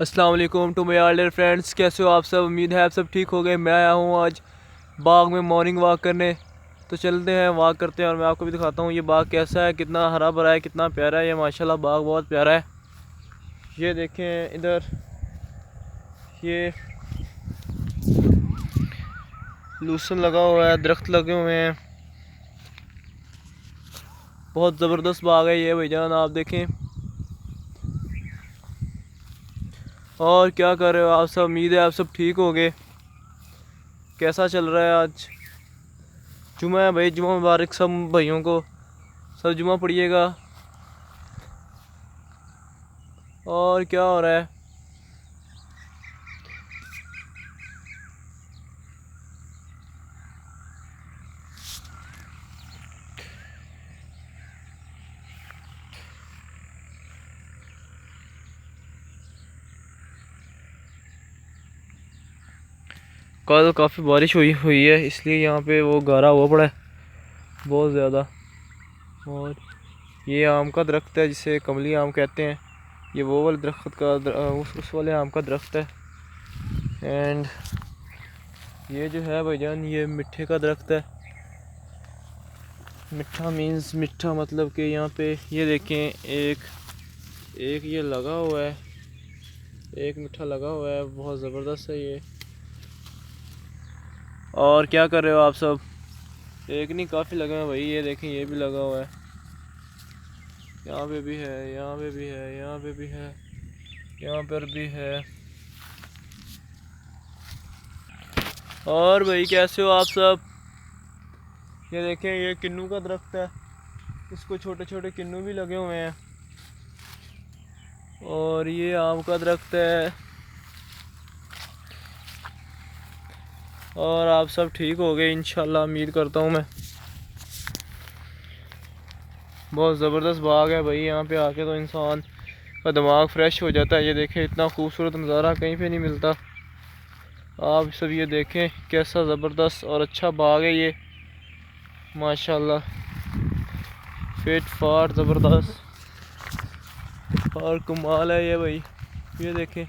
अस्सलाम वालेकुम to my all dear friends. कैसे हो आप सब? उम्मीद है आप सब ठीक हो गए। मैं आया हूँ आज बाग में मॉर्निंग वॉक करने। तो चलते हैं, वॉक करते हैं और मैं आपको भी दिखाता हूँ ये बाग कैसा है, कितना हरा भरा है, कितना प्यारा है। ये माशाल्लाह बाग बहुत प्यारा है। ये देखें इधर, ये लूसन लगा हुआ है, दरख्त लगे हुए हैं। बहुत ज़बरदस्त बाग है ये भाईजान, आप देखें। और क्या कर रहे हो आप सब? उम्मीद है आप सब ठीक हो गए। कैसा चल रहा है आज? जुमा है भाई, जुमा मुबारक सब भाइयों को। सब जुमा पढ़िएगा। और क्या हो रहा है? कल काफ़ी बारिश हुई है, इसलिए यहाँ पे वो गारा हुआ पड़ा है बहुत ज़्यादा। और ये आम का दरख्त है जिसे कमली आम कहते हैं। ये वो वाले दरख्त का उस वाले आम का दरख्त है। एंड ये जो है भाईजान, ये मिट्ठे का दरख्त है। मिट्ठा मीन्स मिट्ठा मतलब कि यहाँ पे ये देखें, एक ये लगा हुआ है, एक मिट्ठा लगा हुआ है, बहुत ज़बरदस्त है ये। और क्या कर रहे हो आप सब? एक नहीं, काफ़ी लगे हैं भाई। ये देखें, ये भी लगा हुआ है, यहाँ पे भी है, यहाँ पे भी है, यहाँ पे भी है, यहाँ पर भी है। और भाई कैसे हो आप सब? ये देखें, ये किन्नू का दरख्त है, इसको छोटे छोटे किन्नू भी लगे हुए हैं। और ये आम का दरख्त है। और आप सब ठीक हो गए इंशाल्लाह, उम्मीद करता हूँ मैं। बहुत ज़बरदस्त बाग है भाई, यहाँ पे आके तो इंसान का दिमाग फ्रेश हो जाता है। ये देखें, इतना खूबसूरत नज़ारा कहीं पे नहीं मिलता। आप सब ये देखें, कैसा ज़बरदस्त और अच्छा बाग है ये, माशाल्लाह। फिट फाट ज़बरदस्त और कमाल है ये भाई। ये देखें।